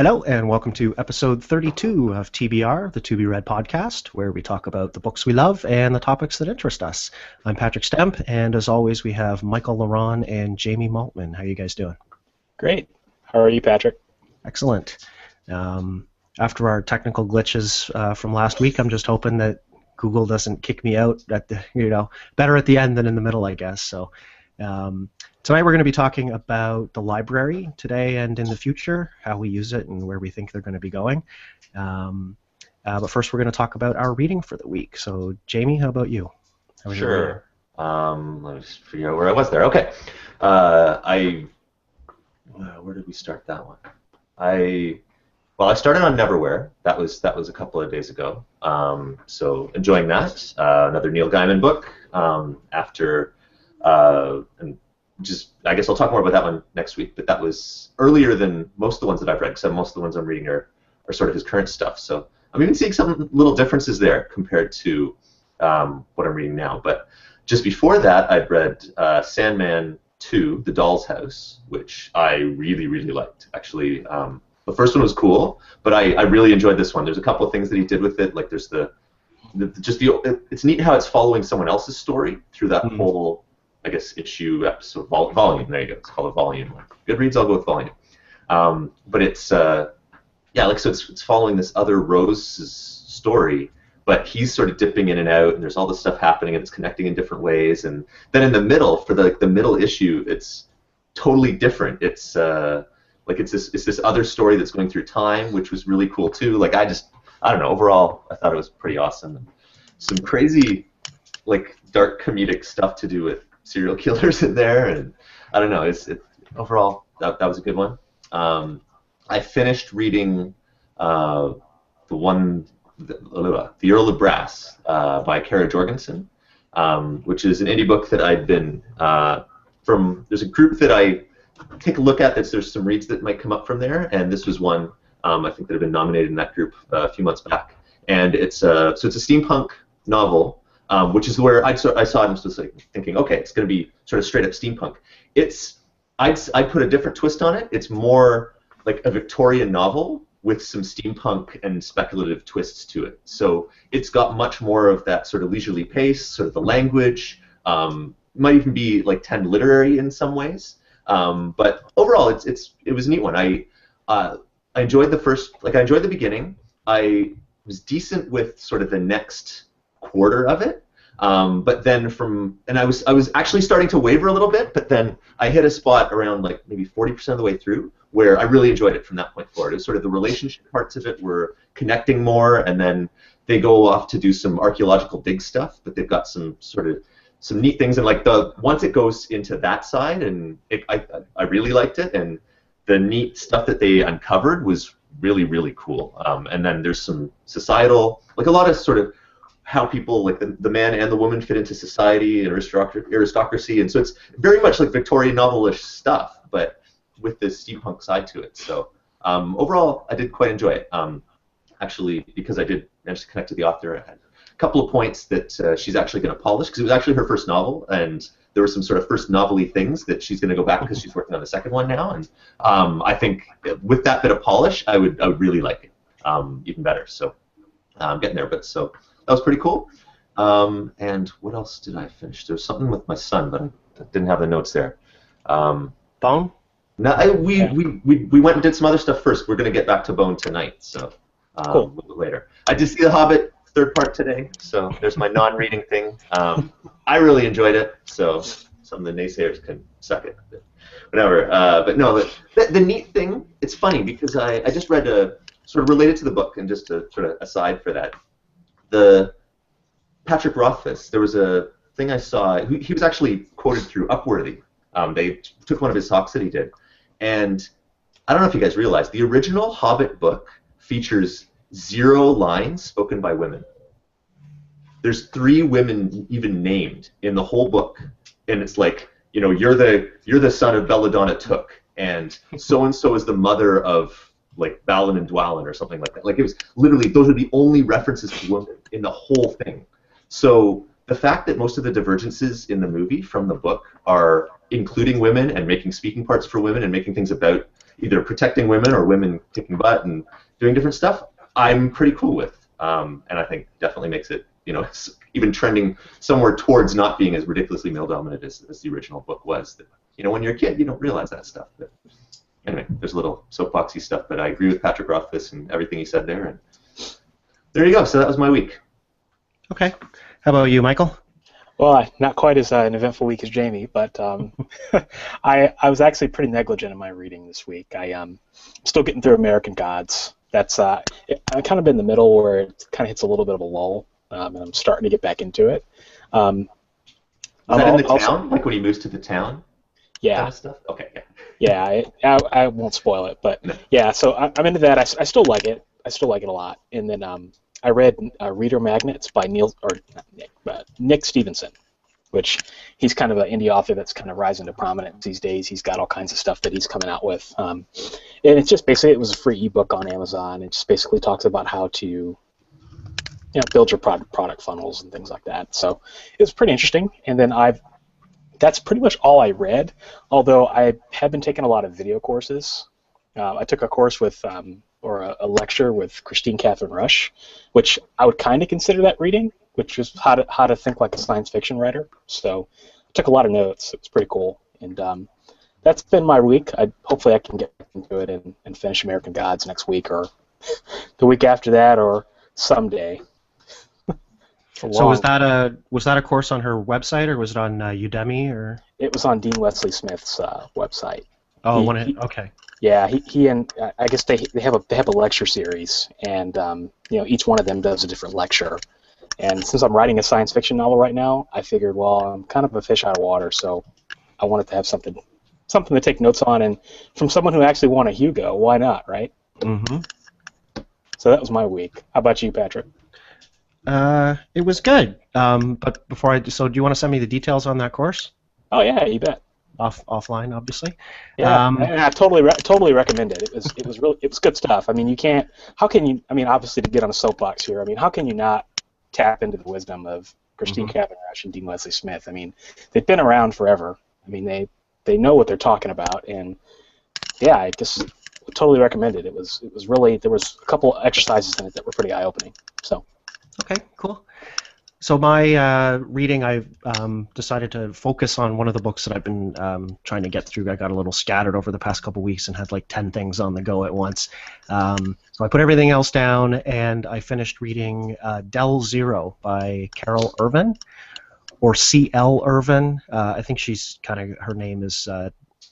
Hello, and welcome to episode 32 of TBR, the To Be Read podcast, where we talk about the books we love and the topics that interest us. I'm Patrick Stemp, and as always, we have Michael Ronn and Jamie Maltman. How are you guys doing? Great. How are you, Patrick? Excellent. After our technical glitches from last week, I'm just hoping that Google doesn't kick me out at the, better at the end than in the middle, I guess. So tonight we're going to be talking about the library today and in the future, how we use it and where we think they're going to be going. But first we're going to talk about our reading for the week. So Jamie, how about you? How was your reading? Sure. Let me just figure out where I was there. Okay. Where did we start that one? I started on Neverwhere. That was a couple of days ago. So enjoying that. Another Neil Gaiman book. And just I guess I'll talk more about that one next week. But that was earlier than most of the ones that I've read. Because most of the ones I'm reading are sort of his current stuff. So I'm even seeing some little differences there compared to what I'm reading now. But just before that, I'd read Sandman 2, The Doll's House, which I really, really liked. Actually, the first one was cool, but I really enjoyed this one. There's a couple of things that he did with it. Like there's it's neat how it's following someone else's story through that whole, I guess, issue, episode, volume. There you go. It's called a volume. Goodreads, I'll go with volume. But it's so it's following this other Rose's story, but he's sort of dipping in and out, and there's all this stuff happening, and it's connecting in different ways. And then in the middle, for the middle issue, it's totally different. It's this other story that's going through time, which was really cool too. Like I don't know. Overall, I thought it was pretty awesome. Some crazy, dark comedic stuff to do with serial killers in there, and I don't know. Overall that was a good one. I finished reading the Earl of Brass by Kara Jorgensen, which is an indie book that I'd been from. There's a group that I take a look at. There's some reads that might come up from there, and this was one I think that had been nominated in that group a few months back. And it's a steampunk novel, which is where I saw it and was just thinking, okay, it's going to be sort of straight up steampunk. I'd put a different twist on it. It's more like a Victorian novel with some steampunk and speculative twists to it. So it's got much more of that sort of leisurely pace, sort of the language. Might even be ten literary in some ways. But overall, it was a neat one. I enjoyed I enjoyed the beginning. I was decent with sort of the next quarter of it. But then I was actually starting to waver a little bit, but then I hit a spot around maybe 40% of the way through where I really enjoyed it from that point forward. It was sort of the relationship parts of it were connecting more, and then they go off to do some archaeological dig stuff, but they've got some neat things, and once it goes into that side, and I really liked it, and the neat stuff that they uncovered was really, really cool. And then there's some societal, a lot of sort of how people, the man and the woman fit into society and aristocracy, and so it's very much like Victorian novel-ish stuff, but with this steampunk side to it. So overall, I did quite enjoy it. Actually, because I did manage to connect to the author, I had a couple of points that she's actually going to polish, because it was actually her first novel, and there were some sort of first novel-y things that she's going to go back because she's working on the second one now, and I think with that bit of polish, I would really like it even better. So I'm getting there, but so that was pretty cool. And what else did I finish? There was something with my son, but I didn't have the notes there. Bone? No, we went and did some other stuff first. We're going to get back to Bone tonight, so cool. A little bit later. I did see The Hobbit third part today, so there's my non-reading thing. I really enjoyed it, so some of the naysayers can suck it. Whatever. But no, the neat thing, it's funny because I just read sort of related to the book, and just a sort of aside for that, the Patrick Rothfuss, there was a thing I saw, he was actually quoted through Upworthy. They took one of his talks that he did, and I don't know if you guys realize, the original Hobbit book features 0 lines spoken by women. There's 3 women even named in the whole book, and it's you're the son of Belladonna Took, and so is the mother of Balin and Dwalin or something like that. It was literally, those are the only references to women in the whole thing. So the fact that most of the divergences in the movie from the book are including women and making speaking parts for women and making things about either protecting women or women kicking butt and doing different stuff, I'm pretty cool with. And I think definitely makes it, it's even trending somewhere towards not being as ridiculously male-dominant as the original book was. That, when you're a kid, you don't realize that stuff. But anyway, there's a little soapboxy stuff, but I agree with Patrick Rothfuss and everything he said there. And there you go. So that was my week. Okay. How about you, Michael? Well, not quite as an eventful week as Jamie, but I was actually pretty negligent in my reading this week. I'm still getting through American Gods. That's I've kind of been in the middle where it kind of hits a little bit of a lull, and I'm starting to get back into it. Is that in the town? Like when he moves to the town? Yeah. Kind of stuff? Okay, yeah. Yeah, I won't spoil it, but No. yeah, so I'm into that. I still like it. I still like it a lot. And then I read Reader Magnets by Nick Stevenson, which he's kind of an indie author that's kind of rising to prominence these days. He's got all kinds of stuff that he's coming out with. And it's just basically, it was a free ebook on Amazon. It just basically talks about how to build your product funnels and things like that. So it was pretty interesting. And then that's pretty much all I read, although I have been taking a lot of video courses. I took a course with, or a lecture with Christine Catherine Rush, which I would kind of consider that reading, which is how to think like a science fiction writer. So I took a lot of notes. It was pretty cool. And that's been my week. Hopefully I can get into it and finish American Gods next week or the week after that or someday. So was that a course on her website, or was it on Udemy, or? It was on Dean Wesley Smith's website. Oh, okay. Yeah, he and I guess they have a lecture series, and each one of them does a different lecture. And since I'm writing a science fiction novel right now, I figured, well, I'm kind of a fish out of water, so I wanted to have something to take notes on, and from someone who actually won a Hugo, why not, right? Mm-hmm. So that was my week. How about you, Patrick? It was good. But before so do you want to send me the details on that course? Oh yeah, you bet. Offline, obviously. Yeah, and I totally recommend it. It was good stuff. I mean, how can you? I mean, obviously to get on a soapbox here. I mean, how can you not tap into the wisdom of Christine Catherine Rush and Dean Wesley Smith? I mean, they've been around forever. I mean, they know what they're talking about, and yeah, I just totally recommend it. It was really, there was a couple exercises in it that were pretty eye-opening. So. Okay, cool. So my reading, I've decided to focus on one of the books that I've been trying to get through. I got a little scattered over the past couple weeks and had like 10 things on the go at once. So I put everything else down, and I finished reading Del Zero by Carol Irvin, or C.L. Irvin. I think she's her name is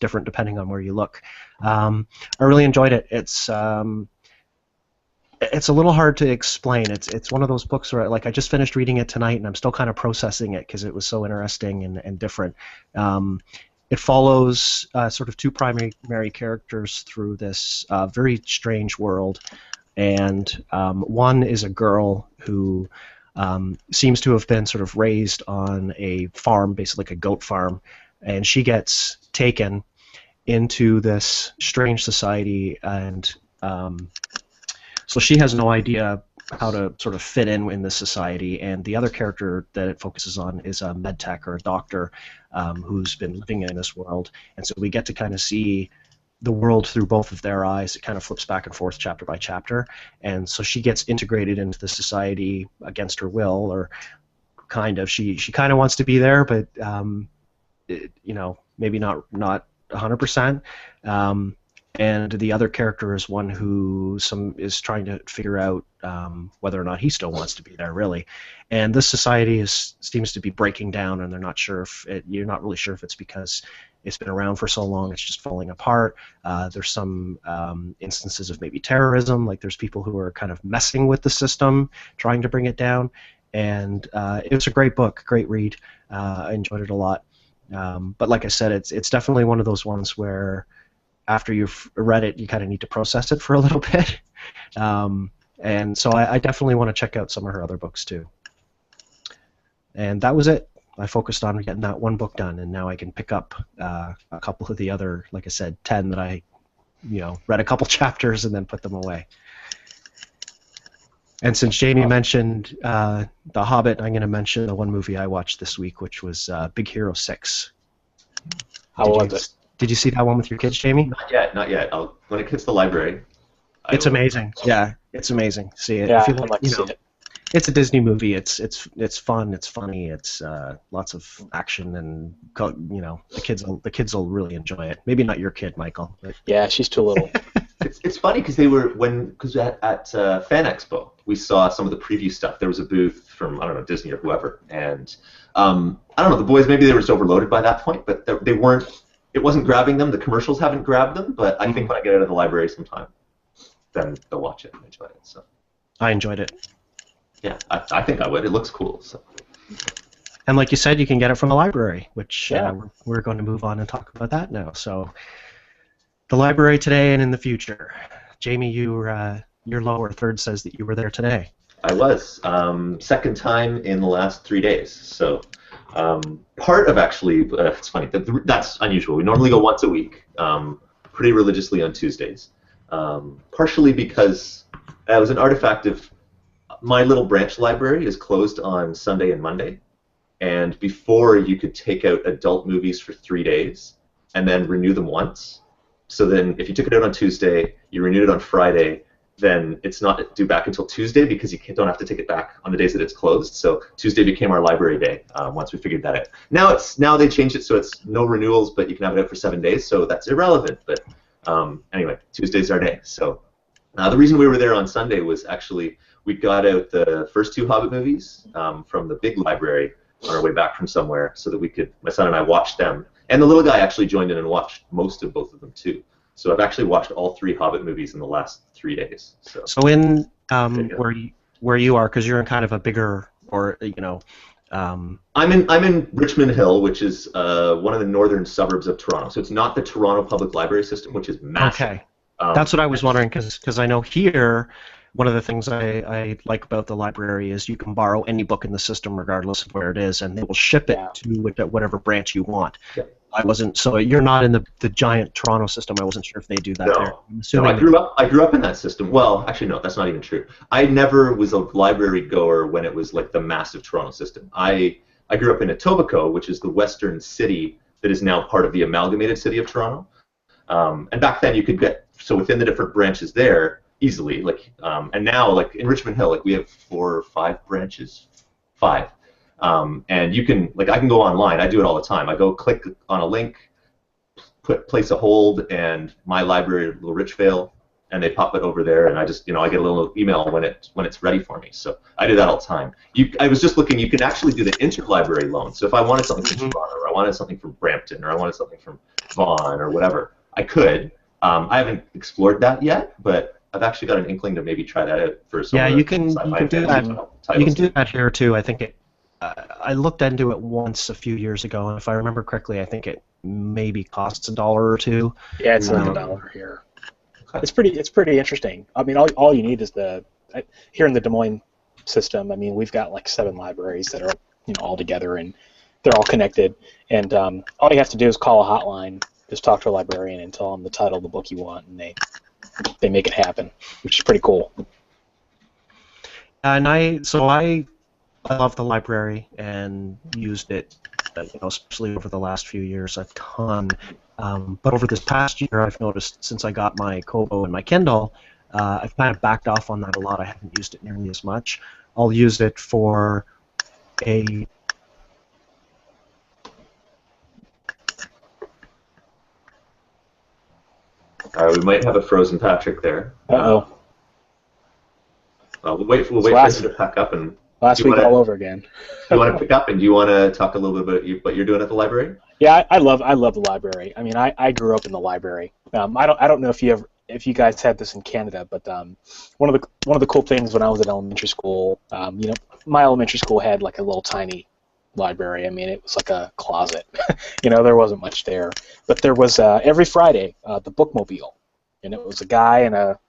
different depending on where you look. I really enjoyed it. It's a little hard to explain. It's one of those books where I just finished reading it tonight, and I'm still kind of processing it because it was so interesting and different. It follows sort of two primary characters through this very strange world, and one is a girl who seems to have been sort of raised on a farm, basically like a goat farm, and she gets taken into this strange society, and so she has no idea how to sort of fit in this society, and the other character that it focuses on is a med tech or a doctor who's been living in this world, and so we get to kind of see the world through both of their eyes. It kind of flips back and forth chapter by chapter, and so she gets integrated into the society against her will, or kind of. She kind of wants to be there, but maybe not 100%. And the other character is one who is trying to figure out whether or not he still wants to be there, really. And this society seems to be breaking down, and they're not sure you're not really sure if it's because it's been around for so long it's just falling apart. There's some instances of maybe terrorism, like there's people who are kind of messing with the system, trying to bring it down. And it was a great book, great read. I enjoyed it a lot. But like I said, it's definitely one of those ones where after you've read it, you kind of need to process it for a little bit. And so I definitely want to check out some of her other books too. And that was it. I focused on getting that one book done, and now I can pick up a couple of the other, like I said, 10 that I read a couple chapters and then put them away. And since Jamie mentioned The Hobbit, I'm going to mention the one movie I watched this week, which was Big Hero 6. How was it? Did you see that one with your kids, Jamie? Not yet, not yet. When it hits the library, I It's will. amazing. Yeah, it's amazing. See it. Yeah, If you I'd like to see it. it's a Disney movie. It's fun. It's funny. It's lots of action, and the kids will really enjoy it. Maybe not your kid, Michael. But... Yeah, she's too little. It's funny because at Fan Expo we saw some of the preview stuff. There was a booth from, I don't know, Disney or whoever, and I don't know, the boys, maybe they were just overloaded by that point, but they weren't. It wasn't grabbing them. The commercials haven't grabbed them, but I think when I get out of the library sometime, then they'll watch it and enjoy it. So I enjoyed it. yeah, I think I would. It looks cool. So. And like you said, you can get it from the library, which Yeah. we're going to move on and talk about that now. So the library today and in the future. Jamie, your lower third says that you were there today. I was. Second time in the last 3 days. So part of actually, it's funny, that's unusual. We normally go once a week, pretty religiously on Tuesdays. Partially because it was an artifact of my little branch library is closed on Sunday and Monday. And before you could take out adult movies for 3 days and then renew them once. So then if you took it out on Tuesday, you renewed it on Friday, then it's not due back until Tuesday because you don't have to take it back on the days that it's closed. So Tuesday became our library day once we figured that out. Now they changed it so it's no renewals, but you can have it out for 7 days, so that's irrelevant. But anyway, Tuesday's our day. So the reason we were there on Sunday was actually we got out the first 2 Hobbit movies from the big library on our way back from somewhere so that we could, my son and I watched them. And the little guy actually joined in and watched most of both of them too. So I've actually watched all 3 Hobbit movies in the last 3 days. So in where you are, because you're in kind of a bigger, or I'm in Richmond Hill, which is one of the northern suburbs of Toronto. So it's not the Toronto Public Library System, which is massive. Okay, that's what I was wondering, because I know here one of the things I like about the library is you can borrow any book in the system regardless of where it is, and they will ship it to whatever branch you want. Yeah. So you're not in the giant Toronto system. I wasn't sure if they do that there. No, I grew up in that system. Well, actually, no, that's not even true. I never was a library goer when it was like the massive Toronto system. I grew up in Etobicoke, which is the western city that is now part of the amalgamated city of Toronto. And back then you could get, so within the different branches there, easily, and now, like in Richmond Hill, we have 4 or 5 branches, 5. And you can, I can go online. I do it all the time. I go click on a link, place a hold, and my library will Richvale, and they pop it over there, and I just, I get a little email when it's ready for me. So I do that all the time. I was just looking. You can actually do the interlibrary loan. So if I wanted something from Toronto, or I wanted something from Brampton, or I wanted something from Vaughan, or whatever, I could. I haven't explored that yet, but I've actually got an inkling to maybe try that out for some. Yeah, you can do that. You can do that here too. I think I looked into it once a few years ago, and if I remember correctly, I think it maybe costs $1 or $2. Yeah, it's like $1 here. It's pretty interesting. I mean, all you need is here in the Des Moines system. I mean, we've got 7 libraries that are all together, and they're all connected. And all you have to do is call a hotline, just talk to a librarian, and tell them the title of the book you want, and they make it happen, which is pretty cool. And I love the library and used it, especially over the last few years, a ton. But over this past year, I've noticed since I got my Kobo and my Kindle, I've kind of backed off on that a lot. I haven't used it nearly as much. I'll use it for a we might have a frozen Patrick there. Uh-oh. We'll wait for him to pack up and. Last week all over again. Do you want to pick up, and do you want to talk a little bit about what you're doing at the library? Yeah, I love the library. I mean, I grew up in the library. I don't know if you guys had this in Canada, but one of the cool things when I was at elementary school, my elementary school had a little tiny library. I mean, it was like a closet. There wasn't much there, but there was every Friday the bookmobile, and it was a guy in a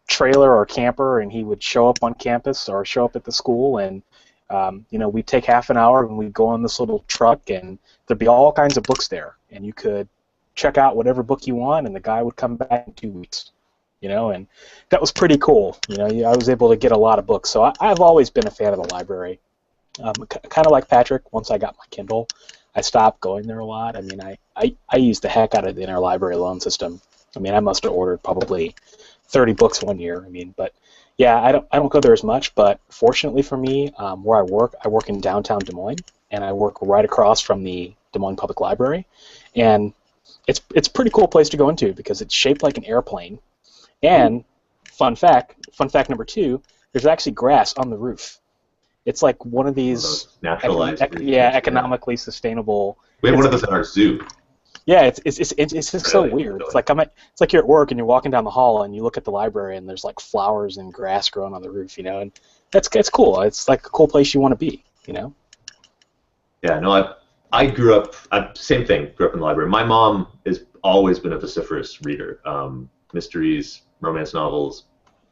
trailer or camper, and he would show up on campus or show up at the school, and we'd take half an hour and we'd go on this little truck, and there'd be all kinds of books there, and you could check out whatever book you want, and the guy would come back in 2 weeks, you know, and that was pretty cool. You know, I was able to get a lot of books. So I've always been a fan of the library. Kind of like Patrick, once I got my Kindle, I stopped going there a lot. I mean, I used the heck out of the interlibrary loan system. I mean, I must have ordered probably 30 books one year. I mean, but yeah, I don't go there as much. But fortunately for me, where I work in downtown Des Moines, and I work right across from the Des Moines Public Library, and it's a pretty cool place to go into because it's shaped like an airplane. And fun fact number 2, there's actually grass on the roof. It's like one of these naturalized, economically sustainable. We have one of those at our zoo. Yeah, it's just so weird. It's like you're at work and you're walking down the hall and you look at the library and there's like flowers and grass growing on the roof, you know, and it's cool. It's like a cool place you want to be, you know. Yeah, no, I grew up, same thing, grew up in the library. My mom has always been a vociferous reader. Mysteries, romance novels,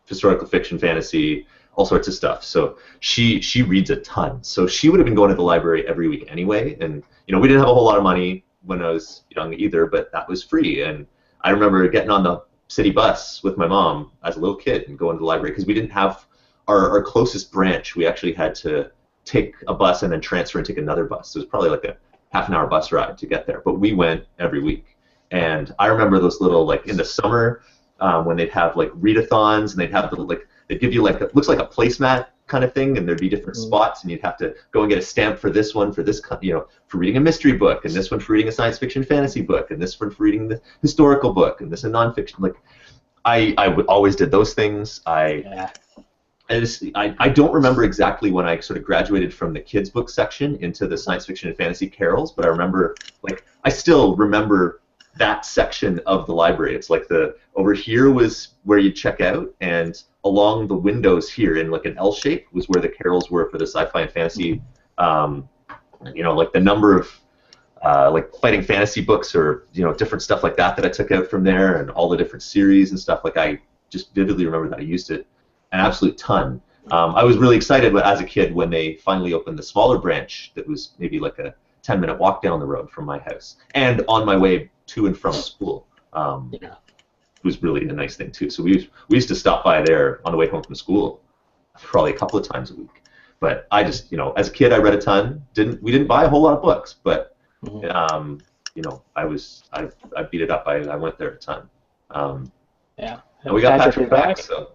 historical fiction, fantasy, all sorts of stuff. So she reads a ton. So she would have been going to the library every week anyway. And, you know, we didn't have a whole lot of money when I was young either, but that was free. And I remember getting on the city bus with my mom as a little kid and going to the library because we didn't have our closest branch. We actually had to take a bus and then transfer and take another bus. So it was probably like a half-an-hour bus ride to get there. But we went every week. And I remember those little, like, in the summer when they'd have, like, readathons, and they'd have, they'd give you, like, looks like a placemat kind of thing, and there'd be different spots, and you'd have to go and get a stamp for this one, for this, you know, for reading a mystery book, and this one for reading a science fiction fantasy book, and this one for reading the historical book, and this a nonfiction. Like, I always did those things. I don't remember exactly when I sort of graduated from the kids' book section into the science fiction and fantasy carols, but I remember, like, I still remember that section of the library. It's like over here was where you'd check out, and along the windows here in like an L shape was where the carols were for the sci-fi and fantasy, you know, like the number of like fighting fantasy books or, you know, different stuff like that I took out from there, and all the different series and stuff. Like, I just vividly remember that I used it an absolute ton. I was really excited as a kid when they finally opened the smaller branch that was maybe like a 10-minute walk down the road from my house and on my way to and from school. It was really a nice thing too. So we used to stop by there on the way home from school probably a couple of times a week. But I just, you know, as a kid I read a ton. We didn't buy a whole lot of books, but you know, I beat it up. I went there a ton. Yeah. And we got Patrick back, so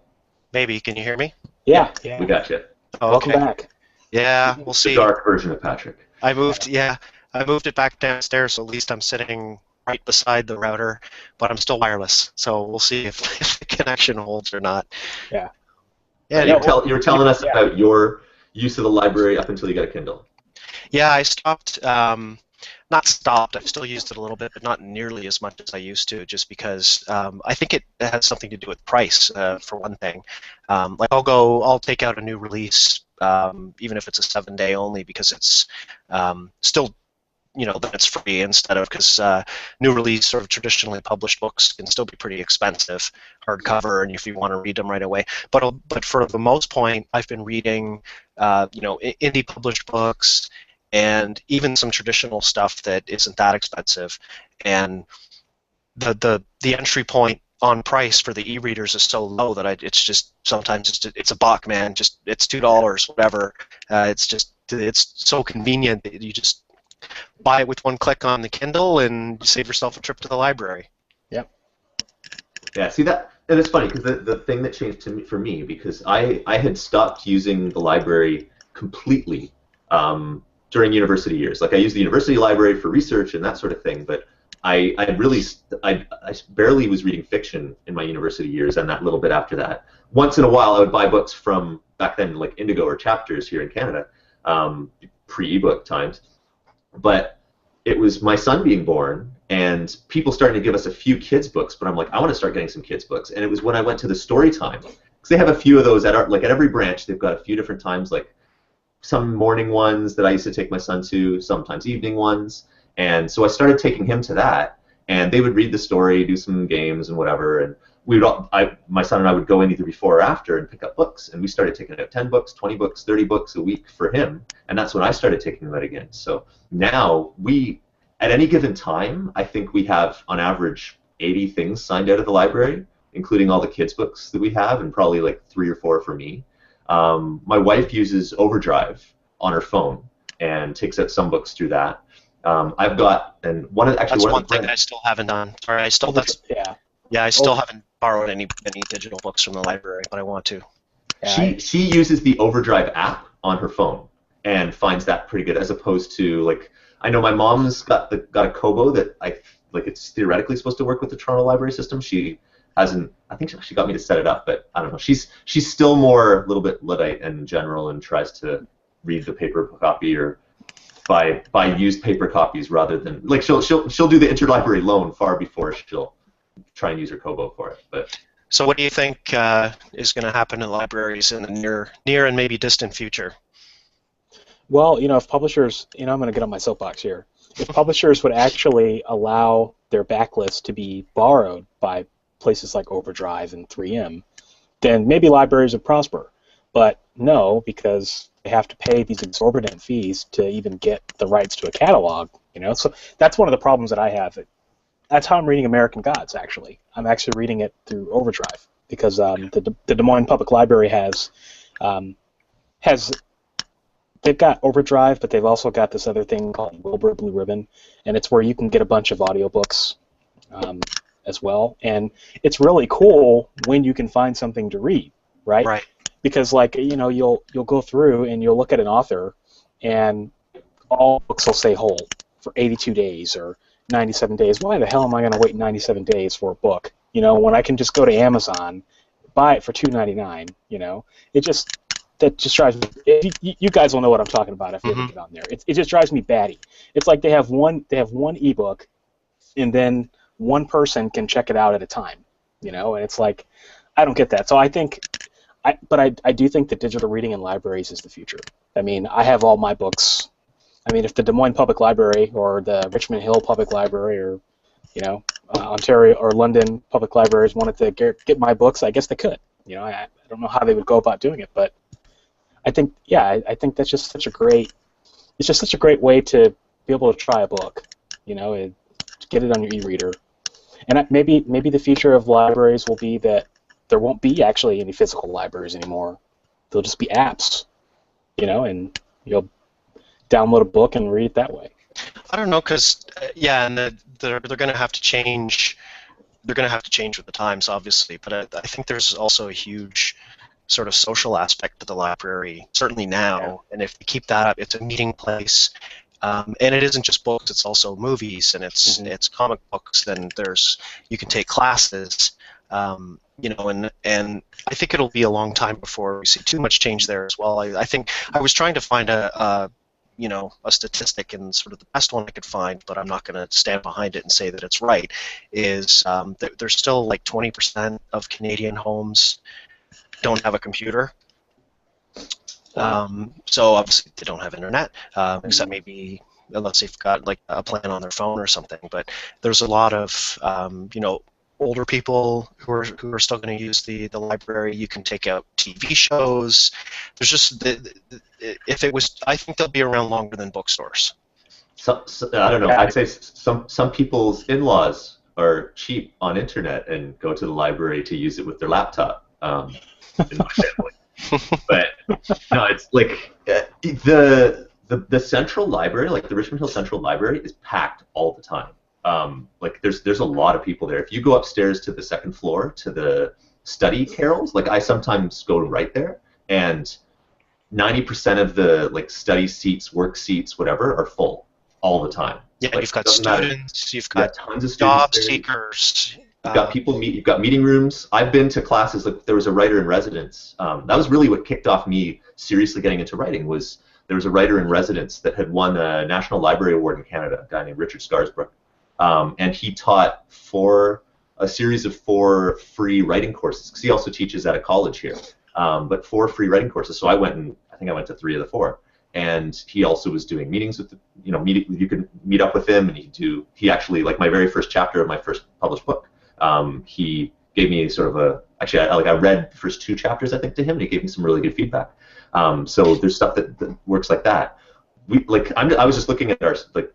maybe. Can you hear me? Yeah. We got you. Oh, okay. Welcome back. Yeah, we'll see. The dark version of Patrick. I moved it back downstairs, so at least I'm sitting right beside the router, but I'm still wireless. So we'll see if the connection holds or not. Yeah. Yeah. You were telling us about your use of the library up until you got a Kindle. Yeah, I stopped. Not stopped. I've still used it a little bit, but not nearly as much as I used to, just because I think it has something to do with price, for one thing. Like I'll take out a new release, even if it's a 7-day only, because it's still, you know, then it's free instead of, because new release sort of traditionally published books can still be pretty expensive, hardcover, and if you want to read them right away. But for the most point, I've been reading, you know, indie published books, and even some traditional stuff that isn't that expensive. And the entry point on price for the e-readers is so low that it's just sometimes it's a buck, man. Just it's $2, whatever. It's so convenient that you just buy it with one click on the Kindle and you save yourself a trip to the library. Yep. Yeah. See that, and it's funny because the thing that changed for me, because I had stopped using the library completely. During university years. Like, I used the university library for research and that sort of thing, but I barely was reading fiction in my university years and that little bit after that. Once in a while I would buy books from, back then, like Indigo or Chapters here in Canada, pre-ebook times. But it was my son being born and people starting to give us a few kids books, but I'm like, I want to start getting some kids books. And it was when I went to the story time, because they have a few of those at every branch. They've got a few different times, like some morning ones that I used to take my son to, sometimes evening ones. And so I started taking him to that, and they would read the story, do some games and whatever, and my son and I would go in either before or after and pick up books, and we started taking out 10 books, 20 books, 30 books a week for him, and that's when I started taking them out again. So now at any given time, I think we have on average 80 things signed out of the library. including all the kids' books that we have, and probably like 3 or 4 for me. My wife uses Overdrive on her phone and takes out some books through that. I've got, and That's one thing I still haven't done. Sorry, I still haven't borrowed any digital books from the library, but I want to. She uses the Overdrive app on her phone and finds that pretty good, as opposed to, like, I know my mom's got a Kobo that it's theoretically supposed to work with the Toronto library system. She hasn't. I think she got me to set it up, but I don't know. She's still more a little bit Luddite in general and tries to read the paper copy or buy used paper copies rather than, like, she'll do the interlibrary loan far before she'll try and use her Kobo for it. But so what do you think is going to happen in libraries in the near and maybe distant future? Well, if publishers, I'm going to get on my soapbox here. If publishers would actually allow their backlist to be borrowed by places like Overdrive and 3M, then maybe libraries would prosper. But no, because they have to pay these exorbitant fees to even get the rights to a catalog. So that's one of the problems that I have. That's how I'm reading American Gods. Actually, I'm actually reading it through Overdrive because the Des Moines Public Library has they've got Overdrive, but they've also got this other thing called Wilbur Blue Ribbon, and it's where you can get a bunch of audiobooks as well. And it's really cool when you can find something to read, right? Right. Because, like, you'll go through and you'll look at an author, and all books will say hold for 82 days or 97 days. Why the hell am I going to wait 97 days for a book? When I can just go to Amazon, buy it for $2.99. That just drives me. You guys will know what I'm talking about if you ever get on there. It just drives me batty. It's like they have one ebook, and then one person can check it out at a time. And it's like, I don't get that. So I think, I do think that digital reading in libraries is the future. I mean, I have all my books. I mean, if the Des Moines Public Library or the Richmond Hill Public Library or Ontario or London Public Libraries wanted to get my books, I guess they could. I don't know how they would go about doing it, but I think that's just such a great. It's just such a great way to be able to try a book, to get it on your e-reader, and maybe the future of libraries will be that there won't be actually any physical libraries anymore. They'll just be apps, and you'll download a book and read it that way. I don't know, because and they're going to have to change. They're going to have to change with the times, obviously, but I think there's also a huge sort of social aspect to the library, certainly now, and if you keep that up, it's a meeting place, and it isn't just books, it's also movies, and it's comic books, and you can take classes, and I think it'll be a long time before we see too much change there as well. I think I was trying to find a statistic, and sort of the best one I could find, but I'm not going to stand behind it and say that it's right, is there's still like 20% of Canadian homes don't have a computer. So obviously they don't have internet, except maybe unless they've got like a plan on their phone or something. But there's a lot of older people who are still going to use the library. You can take out TV shows. There's just I think they'll be around longer than bookstores. So, I don't know. I'd say some people's in-laws are cheap on internet and go to the library to use it with their laptop. In my family, but no, it's like the central library, like the Richmond Hill Central Library, is packed all the time. Like there's a lot of people there. If you go upstairs to the second floor to the study carrels, like I sometimes go right there, and 90% of the like study seats, work seats, whatever, are full all the time. Yeah, like, you've got students, you've got tons of job students there. seekers. You've got people you've got meeting rooms. I've been to classes. Like there was a writer in residence. That was really what kicked off me seriously getting into writing. Was there was a writer in residence that had won a National Library Award in Canada, a guy named Richard Scarsbrook, and he taught a series of 4 free writing courses. Because he also teaches at a college here, but 4 free writing courses. So I went to 3 of the 4. And he also was doing meetings with you could meet up with him, and he actually, like my very first chapter of my first published book. He gave me sort of I read the first 2 chapters, I think, to him, and he gave me some really good feedback. So there's stuff that works like that. I was just looking at the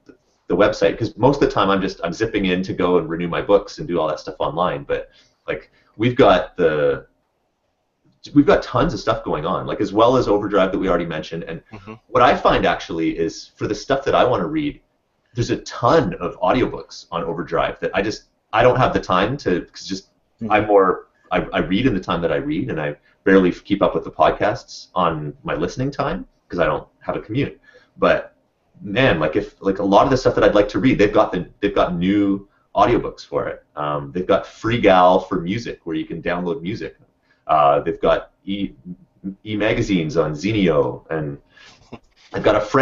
website, because most of the time I'm zipping in to go and renew my books and do all that stuff online. But Like we've got tons of stuff going on, like as well as Overdrive that we already mentioned. And what I find actually is for the stuff that I want to read, there's a ton of audiobooks on Overdrive that I don't have the time to, because just I read in the time that I read, and I barely keep up with the podcasts on my listening time because I don't have a commute. But man, like a lot of the stuff that I'd like to read, they've got new audiobooks for it. They've got Free Gal for music, where you can download music. They've got e-magazines on Zenio, and they've got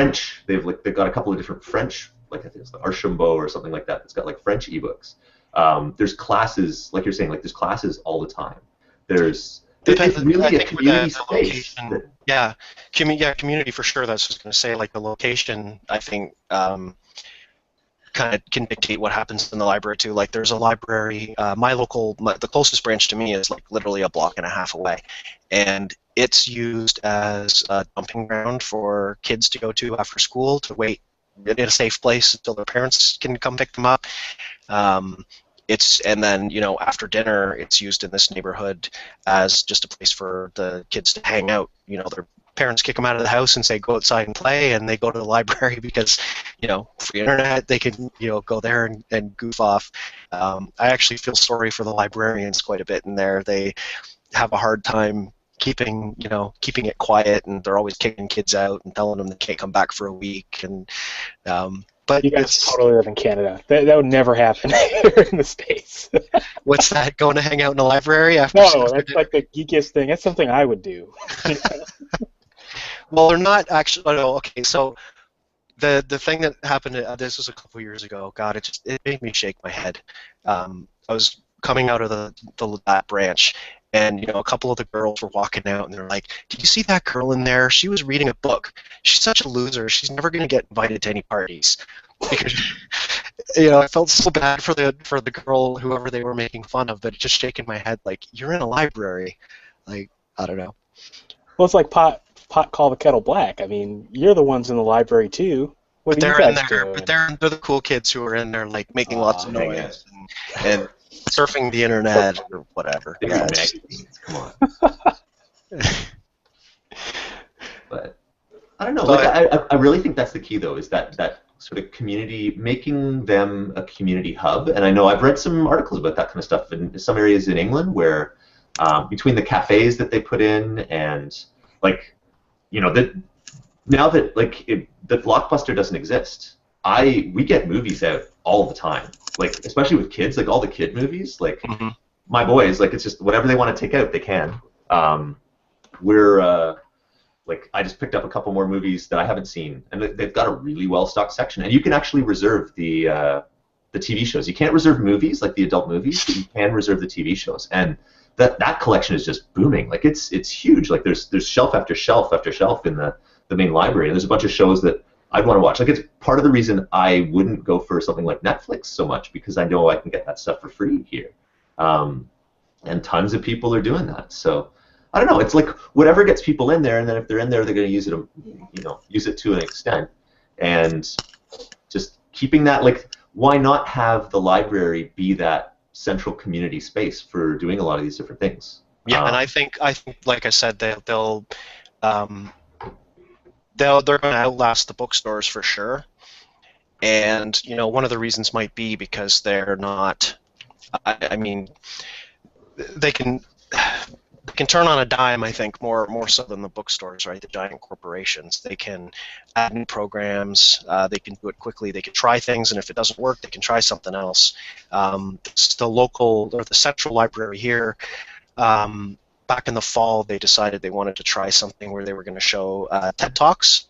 they've got a couple of different French, like I think it's the Archambault or something like that. It's got like French ebooks. There's classes, like you're saying, like there's classes all the time. It's really a community space. Community for sure. That's just going to say, like, the location, I think, kind of can dictate what happens in the library too. Like, there's a library, the closest branch to me is like literally a block and a half away, and it's used as a dumping ground for kids to go to after school to wait in a safe place until their parents can come pick them up. And then, after dinner, it's used in this neighborhood as just a place for the kids to hang out. Their parents kick them out of the house and say, go outside and play, and they go to the library because, free internet, they can, go there and goof off. I actually feel sorry for the librarians quite a bit in there. They have a hard time keeping it quiet, and they're always kicking kids out and telling them they can't come back for a week. And but you guys totally live in Canada. That would never happen here in the States. What's that? Going to hang out in a library after? No, that's like the geekiest thing. That's something I would do. Well, they're not actually. Oh, no, okay, so the thing that happened, this was a couple years ago. God, it made me shake my head. I was coming out of that branch, and a couple of the girls were walking out, and they're like, "Did you see that girl in there? She was reading a book. She's such a loser. She's never going to get invited to any parties." Because I felt so bad for the girl, whoever they were making fun of, but it just shaking my head like, you're in a library. Like, I don't know. Well, it's like pot call the kettle black. I mean, you're the ones in the library too. What are you guys doing? But they're the cool kids who are in there, like, making lots of noise and surfing the internet or whatever. Yeah, magazines. Come on. But I don't know. I really think that's the key, though, is that sort of community, making them a community hub. And I know I've read some articles about that kind of stuff in some areas in England where between the cafes that they put in and, like, that now that, like, the Blockbuster doesn't exist, we get movies out all the time. Like, especially with kids, like all the kid movies, like my boys, like, it's just whatever they want to take out, they can. Like, I just picked up a couple more movies that I haven't seen, and they've got a really well-stocked section. And you can actually reserve the TV shows. You can't reserve movies, like the adult movies, but you can reserve the TV shows. And that collection is just booming. Like, it's huge. Like, there's shelf after shelf after shelf in the main library, and there's a bunch of shows that I'd want to watch. Like, it's part of the reason I wouldn't go for something like Netflix so much, because I know I can get that stuff for free here. And tons of people are doing that. So I don't know. It's like whatever gets people in there, and then if they're in there, they're going to use it, use it to an extent. And just keeping that, like, why not have the library be that central community space for doing a lot of these different things? Yeah, and I think, like I said, they're going to outlast the bookstores for sure. And one of the reasons might be because they're not. I mean, they can turn on a dime, I think, more so than the bookstores, right? The giant corporations. They can add new programs. They can do it quickly. They can try things, and if it doesn't work, they can try something else. The local or the central library here, back in the fall, they decided they wanted to try something where they were going to show TED Talks,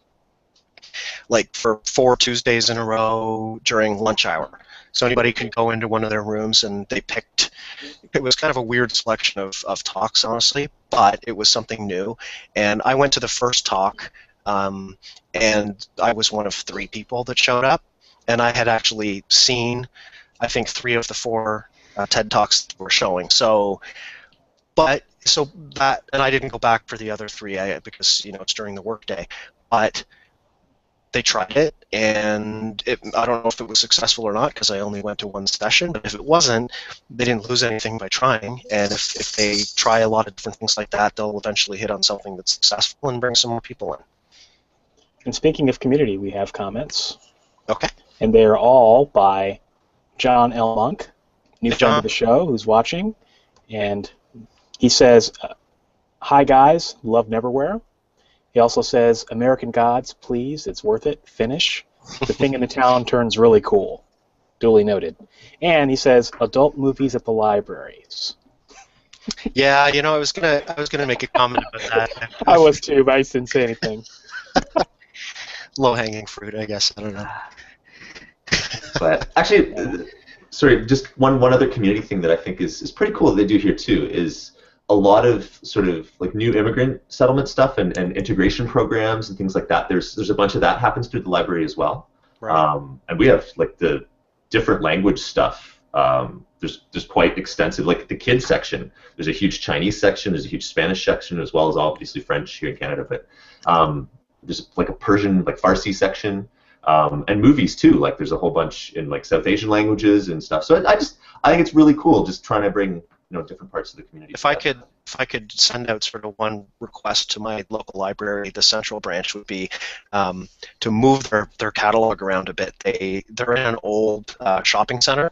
like for 4 Tuesdays in a row during lunch hour. So anybody could go into one of their rooms, and they picked. It was kind of a weird selection of talks, honestly, but it was something new. And I went to the first talk, and I was one of 3 people that showed up. And I had actually seen, I think, 3 of the 4 TED Talks that were showing. And I didn't go back for the other 3 because it's during the workday. But they tried it, and I don't know if it was successful or not because I only went to one session, but if it wasn't, they didn't lose anything by trying, and if they try a lot of different things like that, they'll eventually hit on something that's successful and bring some more people in. And speaking of community, we have comments. Okay. And they are all by John L. Monk, new friend of the show who's watching, and he says, "Hi guys, love Neverwhere." He also says, "American Gods, please, it's worth it. Finish. The thing in the town turns really cool." Duly noted. And he says, "Adult movies at the libraries." Yeah, I was gonna make a comment about that. I was too, but I just didn't say anything. Low-hanging fruit, I guess. I don't know. But actually, sorry, just one other community thing that I think is pretty cool that they do here too is a lot of sort of like new immigrant settlement stuff and integration programs and things like that. There's a bunch of that happens through the library as well. Right. And we have like the different language stuff. There's quite extensive, like the kids section. There's a huge Chinese section. There's a huge Spanish section, as well as obviously French here in Canada. But there's like a Persian, like Farsi section, and movies too. Like there's a whole bunch in like South Asian languages and stuff. So I think it's really cool, just trying to bring different parts of the community. If I could send out sort of one request to my local library, the central branch would be to move their catalog around a bit. They're in an old shopping center,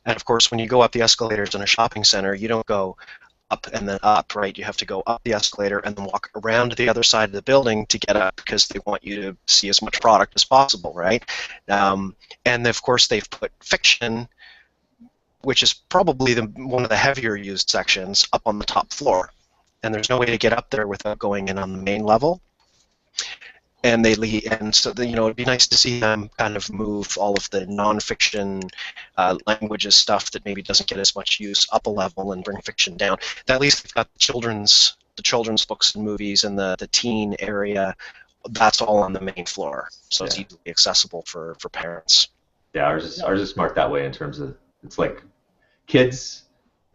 and of course, when you go up the escalators in a shopping center, you don't go up and then up, right? You have to go up the escalator and then walk around to the other side of the building to get up because they want you to see as much product as possible, right? And of course, they've put fiction, which is probably one of the heavier used sections, up on the top floor. And there's no way to get up there without going in on the main level. And so it'd be nice to see them kind of move all of the nonfiction languages stuff that maybe doesn't get as much use up a level and bring fiction down. At least they've got the children's books and movies and the teen area. That's all on the main floor, so it's easily accessible for parents. Yeah, ours is smart that way in terms of it's like kids,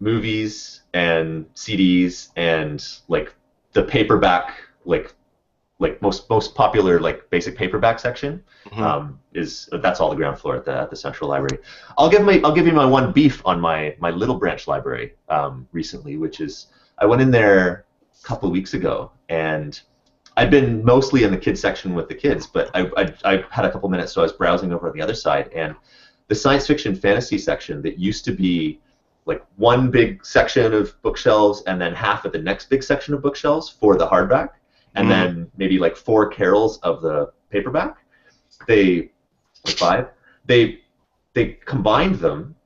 movies, and CDs, and like the paperback, like most popular like basic paperback section that's all the ground floor at the central library. I'll give you my one beef on my little branch library recently, which is I went in there a couple of weeks ago, and I'd been mostly in the kids section with the kids, but I had a couple minutes, so I was browsing over on the other side, and the science fiction fantasy section that used to be like one big section of bookshelves and then half of the next big section of bookshelves for the hardback, and then maybe like 4 carrels of the paperback. They combined them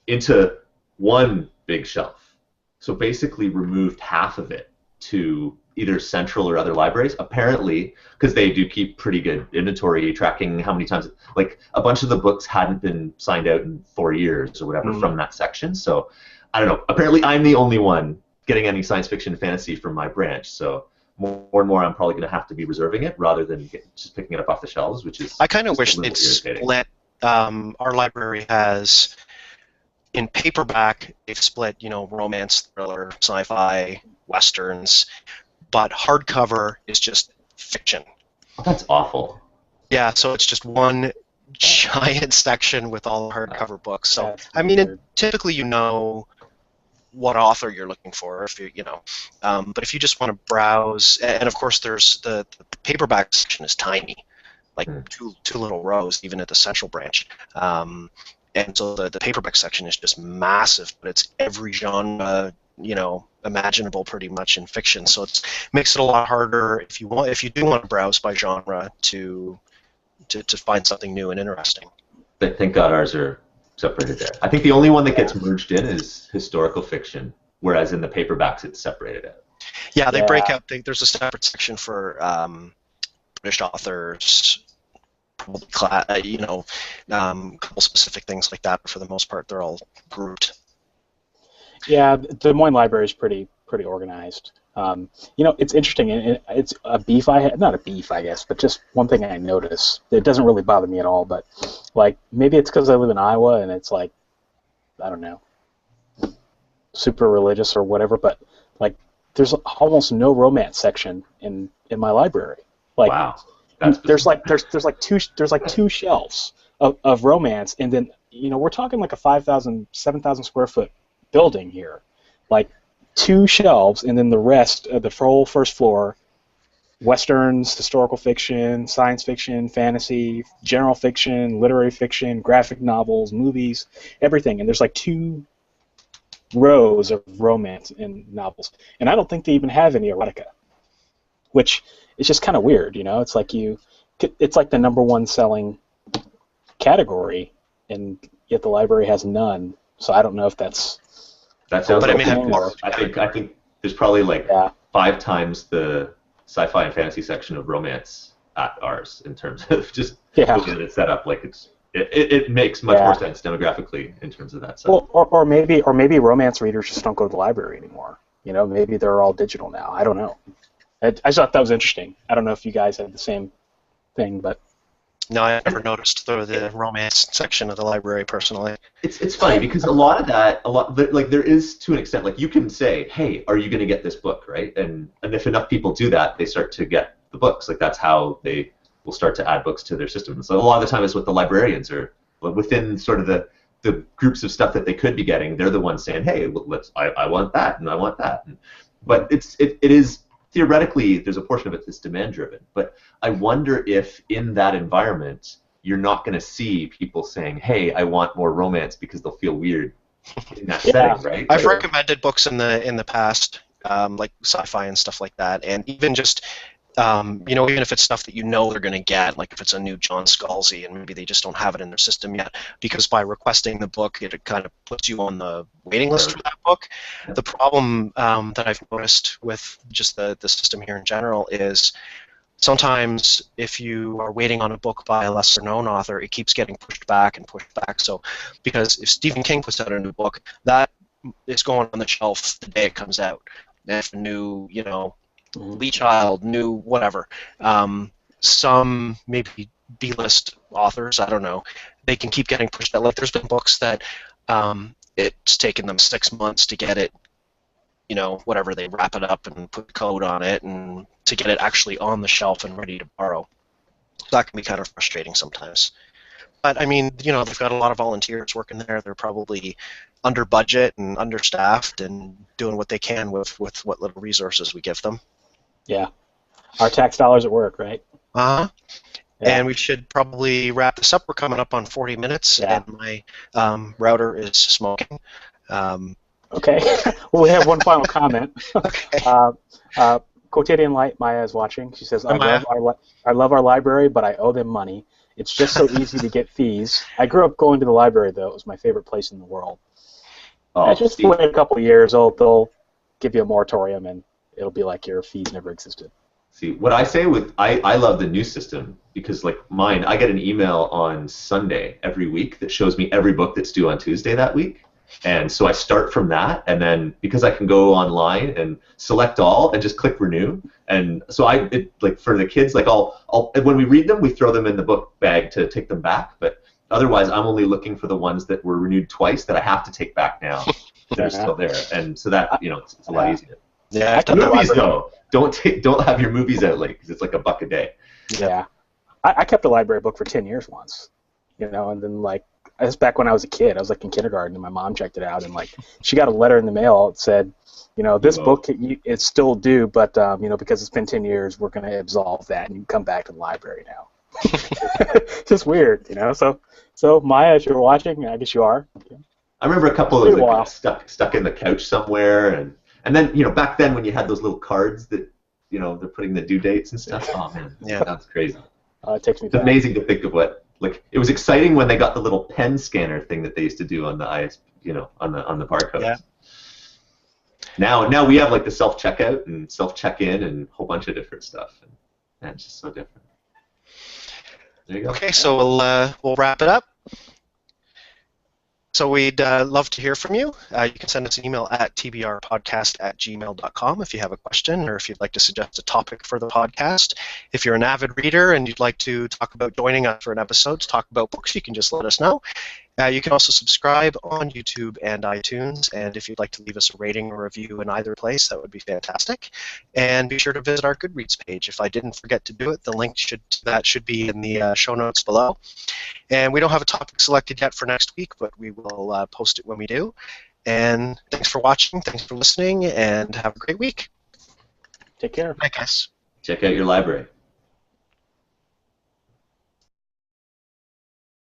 into one big shelf. So basically removed half of it to either central or other libraries, apparently, because they do keep pretty good inventory tracking how many times, like a bunch of the books hadn't been signed out in 4 years or whatever from that section. So I don't know. Apparently I'm the only one getting any science fiction and fantasy from my branch. So more and more I'm probably going to have to be reserving it rather than just picking it up off the shelves, which is I kind of wish they'd split. Our library has, in paperback, they've split, romance, thriller, sci-fi, westerns, but hardcover is just fiction. Oh, that's awful. Yeah, so it's just one giant section with all the hardcover books. So I mean, typically what author you're looking for, if but if you just want to browse, and of course there's the paperback section is tiny, like two little rows even at the central branch. And so the paperback section is just massive, but it's every genre, imaginable pretty much in fiction. So it makes it a lot harder if you do want to browse by genre to find something new and interesting. But thank God ours are separated there. I think the only one that gets merged in is historical fiction, whereas in the paperbacks it's separated out. Yeah, they break out. There's a separate section for British authors. Probably, couple specific things like that. But for the most part, they're all grouped. Yeah, the Des Moines Library is pretty organized. It's interesting, and it's a beef I had, not a beef, I guess, but just one thing I notice. It doesn't really bother me at all, but like maybe it's because I live in Iowa and it's like, I don't know, super religious or whatever. But like, there's almost no romance section in my library. Like, wow. That's bizarre. there's like two shelves of romance, and then we're talking like a 5,000, 7,000 square foot building here, like two shelves, and then the rest of the whole first floor, westerns, historical fiction, science fiction, fantasy, general fiction, literary fiction, graphic novels, movies, everything, and there's like two rows of romance in novels, and I don't think they even have any erotica, which is just kind of weird. It's like it's like the number one selling category, and yet the library has none. So I don't know if that sounds. But I mean, I think there's probably like 5 times the sci-fi and fantasy section of romance at ours in terms of just the way that it's set up. Like it makes much more sense demographically in terms of that side. Well, or maybe romance readers just don't go to the library anymore. Maybe they're all digital now. I don't know. I just thought that was interesting. I don't know if you guys had the same thing, but no, I never noticed the romance section of the library personally. It's funny because a lot like there is, to an extent, like you can say, hey, are you going to get this book, right? And if enough people do that, they start to get the books. Like that's how they will start to add books to their system. So a lot of the time it's what the librarians are within sort of the groups of stuff that they could be getting. They're the ones saying, hey, I want that and I want that. But it is theoretically there's a portion of it that's demand driven. But I wonder if in that environment you're not going to see people saying, hey, I want more romance, because they'll feel weird in that setting, right? I've recommended books in the past, like sci-fi and stuff like that, and even just even if it's stuff that they're going to get, like if it's a new John Scalzi and maybe they just don't have it in their system yet, because by requesting the book, it kind of puts you on the waiting list for that book. The problem that I've noticed with just the system here in general is sometimes if you are waiting on a book by a lesser-known author, it keeps getting pushed back and pushed back. So, because if Stephen King puts out a new book, that is going on the shelf the day it comes out. And if a new, Lee Child, new whatever, some maybe B-list authors, I don't know, they can keep getting pushed out. Like there's been books that it's taken them 6 months to get it, whatever, they wrap it up and put the code on it and to get it actually on the shelf and ready to borrow. So that can be kind of frustrating sometimes. But I mean, they've got a lot of volunteers working there. They're probably under budget and understaffed and doing what they can with what little resources we give them. Yeah. Our tax dollars at work, right? Uh-huh. Yeah. And we should probably wrap this up. We're coming up on 40 minutes, and my router is smoking. Okay. Well, we have one final comment. Okay. Quotidian Light, Maya is watching. She says, I love our library, but I owe them money. It's just so easy to get fees. I grew up going to the library, though. It was my favorite place in the world. Just wait a couple of years, they'll give you a moratorium, and it'll be like your fees never existed. See, what I say I love the new system, because like mine, I get an email on Sunday every week that shows me every book that's due on Tuesday that week. And so I start from that, and then because I can go online and select all and just click renew, and so like for the kids, like I'll when we read them, we throw them in the book bag to take them back, but otherwise I'm only looking for the ones that were renewed twice that I have to take back now. They're still there, and so that it's a lot easier. Yeah. Movies though, don't have your movies out late, because it's like $1 a day. Yeah, I kept a library book for 10 years once, and then like. That's back when I was a kid. I was like in kindergarten, and my mom checked it out, and like she got a letter in the mail that said, this book it's still due, but because it's been 10 years, we're going to absolve that, and you can come back to the library now. It's just weird, So Maya, if you're watching, I guess you are. I remember a couple of like, stuck in the couch somewhere, and then back then when you had those little cards that they're putting the due dates and stuff. Oh man, that's crazy. It takes me. It's amazing to think of what. Like, it was exciting when they got the little pen scanner thing that they used to do on the on the barcodes. Yeah. Now we have like the self checkout and self check in and a whole bunch of different stuff, and man, it's just so different. There you go. Okay, so we'll wrap it up. So we'd love to hear from you. You can send us an email at tbrpodcast@gmail.com if you have a question, or if you'd like to suggest a topic for the podcast. If you're an avid reader and you'd like to talk about joining us for an episode to talk about books, you can just let us know. You can also subscribe on YouTube and iTunes, and if you'd like to leave us a rating or review in either place, that would be fantastic. And be sure to visit our Goodreads page. If I didn't forget to do it, the link to that should be in the show notes below. And we don't have a topic selected yet for next week, but we will post it when we do. And thanks for watching, thanks for listening, and have a great week. Take care. Bye, guys. Check out your library.